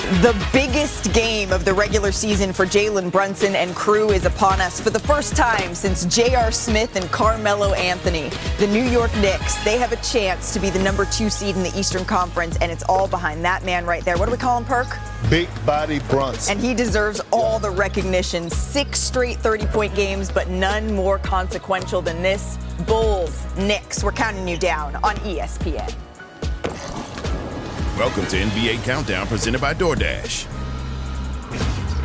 The biggest game of the regular season for Jalen Brunson and crew is upon us for the first time since J.R. Smith and Carmelo Anthony. The New York Knicks, they have a chance to be the number 2 seed in the Eastern Conference, and it's all behind that man right there. What do we call him, Perk? Big Body Brunson. And he deserves all the recognition. 6 straight 30-point games, but none more consequential than this. Bulls, Knicks, we're counting you down on ESPN. Welcome to NBA Countdown, presented by DoorDash.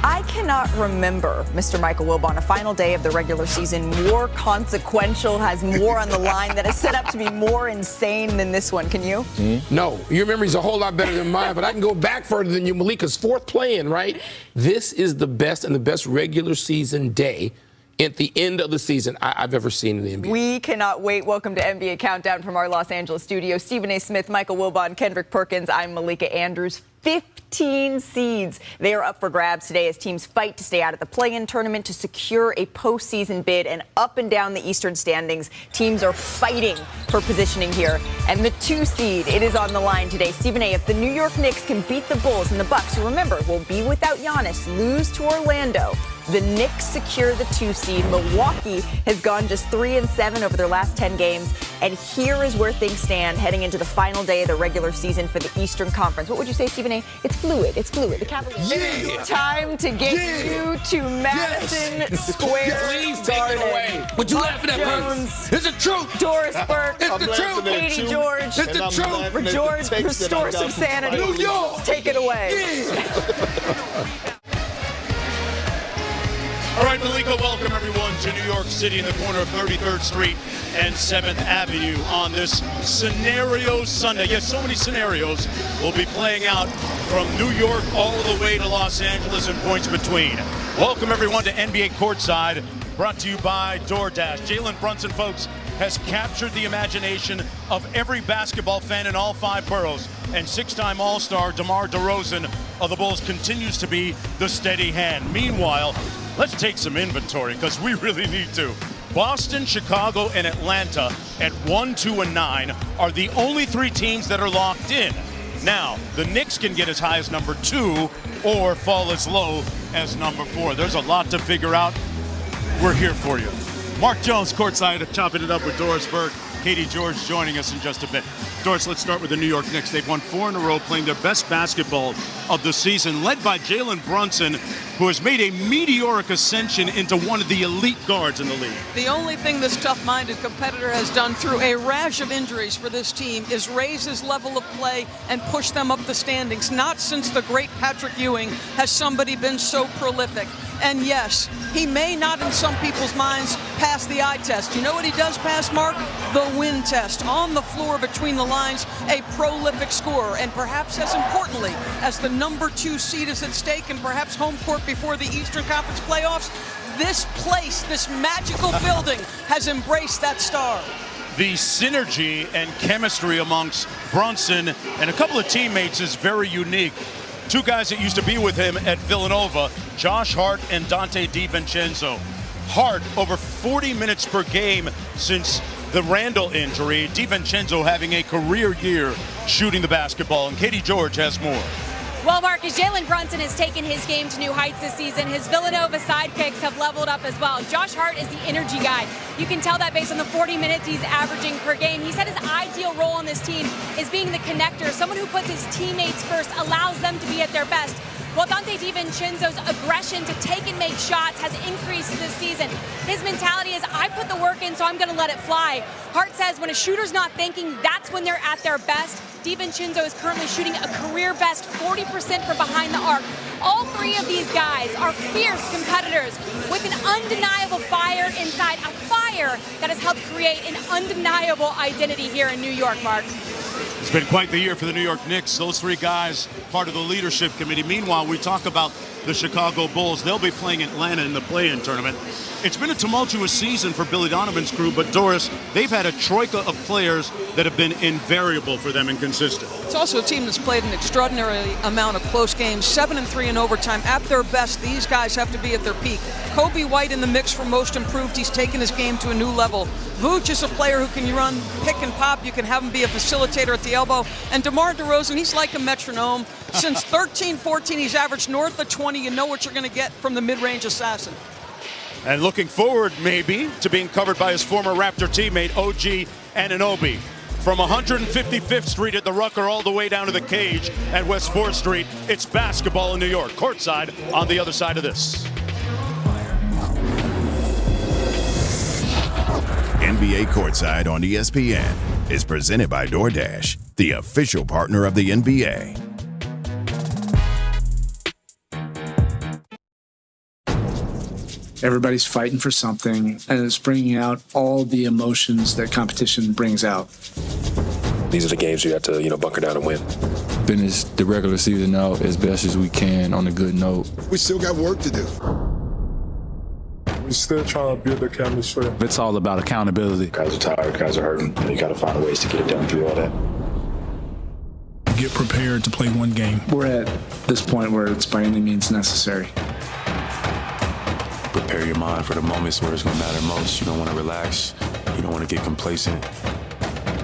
I cannot remember, Mr. Michael Wilbon, a final day of the regular season more consequential, has more on the line, that is set up to be more insane than this one. Can you? No. Your memory's a whole lot better than mine, but I can go back further than you. Malika's fourth play-in, right? This is the best and the best regular season day at the end of the season I've ever seen in the NBA. We cannot wait. Welcome to NBA Countdown from our Los Angeles studio. Stephen A. Smith, Michael Wilbon, Kendrick Perkins. I'm Malika Andrews. 15 seeds. They are up for grabs today as teams fight to stay out of the play-in tournament to secure a postseason bid. And up and down the Eastern standings, teams are fighting for positioning here. And the 2 seed, it is on the line today. Stephen A., if the New York Knicks can beat the Bulls and the Bucks, who remember will be without Giannis, lose to Orlando, the Knicks secure the 2 seed. Milwaukee has gone just 3-7 over their last 10 games. And here is where things stand heading into the final day of the regular season for the Eastern Conference. What would you say, Stephen A.? It's fluid. It's fluid. The Cavaliers. Yeah. Time to get you to Madison Square Please take it away. Would you laugh at that, Jones, It's the truth. Doris Burke, It's the truth. Katie George, It's the truth. George, restore some sanity. New York. Take it away. All right, Malika, welcome everyone to New York City in the corner of 33rd Street and 7th Avenue on this Scenario Sunday. Yes, so many scenarios will be playing out from New York all the way to Los Angeles and points between. Welcome everyone to NBA Courtside, brought to you by DoorDash. Jalen Brunson, folks, has captured the imagination of every basketball fan in all 5 boroughs. And 6-time All-Star DeMar DeRozan of the Bulls continues to be the steady hand. Meanwhile, let's take some inventory, because we really need to. Boston, Chicago, and Atlanta at 1, 2, and 9 are the only 3 teams that are locked in. Now, the Knicks can get as high as number 2 or fall as low as number 4. There's a lot to figure out. We're here for you. Mark Jones, courtside, chopping it up with Doris Burke. Katie George joining us in just a bit. Doris, let's start with the New York Knicks. They've won 4 in a row, playing their best basketball of the season, led by Jalen Brunson, who has made a meteoric ascension into one of the elite guards in the league. The only thing this tough-minded competitor has done through a rash of injuries for this team is raise his level of play and push them up the standings. Not since the great Patrick Ewing has somebody been so prolific. And yes, he may not in some people's minds pass the eye test. You know what he does pass, Mark? The win test. On the floor between the lines, a prolific scorer. And perhaps as importantly, as the number 2 seed is at stake and perhaps home court before the Eastern Conference playoffs, this place, this magical building, has embraced that star. The synergy and chemistry amongst Brunson and a couple of teammates is very unique. 2 guys that used to be with him at Villanova, Josh Hart and Dante DiVincenzo. Hart over 40 minutes per game since the Randall injury. DiVincenzo having a career year shooting the basketball, and Katie George has more. Well, Marcus, Jalen Brunson has taken his game to new heights this season. His Villanova sidekicks have leveled up as well. Josh Hart is the energy guy. You can tell that based on the 40 minutes he's averaging per game. He said his ideal role on this team is being the connector, someone who puts his teammates first, allows them to be at their best. While Dante DiVincenzo's aggression to take and make shots has increased this season. His mentality is, I put the work in, so I'm going to let it fly. Hart says when a shooter's not thinking, that's when they're at their best. DiVincenzo is currently shooting a career-best 40% from behind the arc. All 3 of these guys are fierce competitors with an undeniable fire inside, a fire that has helped create an undeniable identity here in New York, Mark. It's been quite the year for the New York Knicks. Those 3 guys, part of the leadership committee. Meanwhile, we talk about the Chicago Bulls. They'll be playing Atlanta in the play-in tournament. It's been a tumultuous season for Billy Donovan's crew, but Doris, they've had a troika of players that have been invariable for them and consistent. It's also a team that's played an extraordinary amount of close games, 7-3 in overtime. At their best, these guys have to be at their peak. Kobe White in the mix for most improved. He's taken his game to a new level. Vooch is a player who can run pick and pop. You can have him be a facilitator at the elbow. And DeMar DeRozan, he's like a metronome. Since 13-14, he's averaged north of 20. You know what you're going to get from the mid-range assassin. And looking forward, maybe, to being covered by his former Raptor teammate, OG Anunoby. From 155th Street at the Rucker all the way down to the cage at West 4th Street, it's basketball in New York. Courtside on the other side of this. NBA Courtside on ESPN is presented by DoorDash, the official partner of the NBA. Everybody's fighting for something, and it's bringing out all the emotions that competition brings out. These are the games you have to, bunker down and win. Finish the regular season out as best as we can on a good note. We still got work to do. We're still trying to build the chemistry. It's all about accountability. Guys are tired, guys are hurting, and you got to find ways to get it done through all that. Get prepared to play one game. We're at this point where it's by any means necessary. Prepare your mind for the moments where it's going to matter most. You don't want to relax. You don't want to get complacent.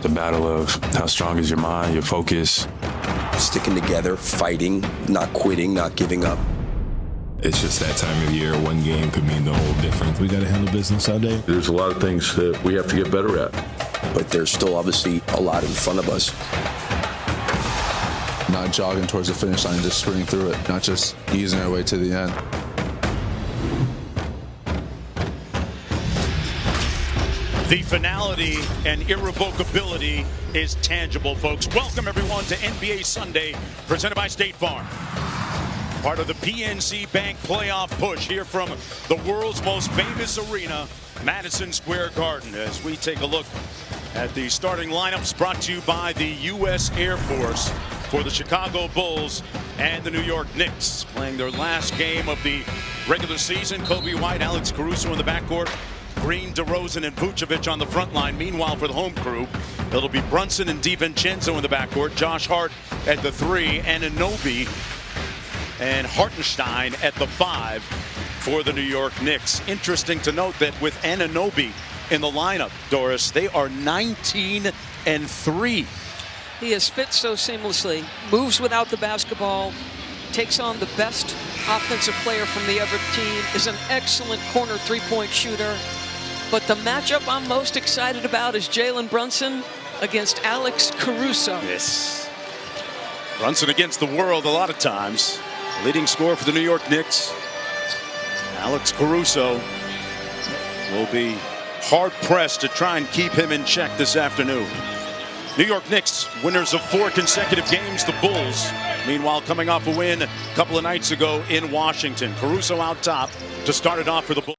The battle of how strong is your mind, your focus. Sticking together, fighting, not quitting, not giving up. It's just that time of year. One game could mean the whole difference. We got to handle business all day. There's a lot of things that we have to get better at. But there's still obviously a lot in front of us. Not jogging towards the finish line, just sprinting through it, not just easing our way to the end. The finality and irrevocability is tangible, folks. Welcome, everyone, to NBA Sunday, presented by State Farm. Part of the PNC Bank playoff push here from the world's most famous arena, Madison Square Garden, as we take a look at the starting lineups brought to you by the U.S. Air Force for the Chicago Bulls and the New York Knicks. Playing their last game of the regular season, Kobe White, Alex Caruso in the backcourt, Green, DeRozan, and Vucevic on the front line. Meanwhile, for the home crew, it'll be Brunson and DiVincenzo in the backcourt, Josh Hart at the 3, Anunoby and Hartenstein at the 5 for the New York Knicks. Interesting to note that with Anunoby in the lineup, Doris, they are 19-3. He has fit so seamlessly, moves without the basketball, takes on the best offensive player from the other team, is an excellent corner three-point shooter. But the matchup I'm most excited about is Jalen Brunson against Alex Caruso. Yes. Brunson against the world a lot of times. Leading scorer for the New York Knicks. Alex Caruso will be hard-pressed to try and keep him in check this afternoon. New York Knicks, winners of 4 consecutive games, the Bulls. Meanwhile, coming off a win a couple of nights ago in Washington. Caruso out top to start it off for the Bulls.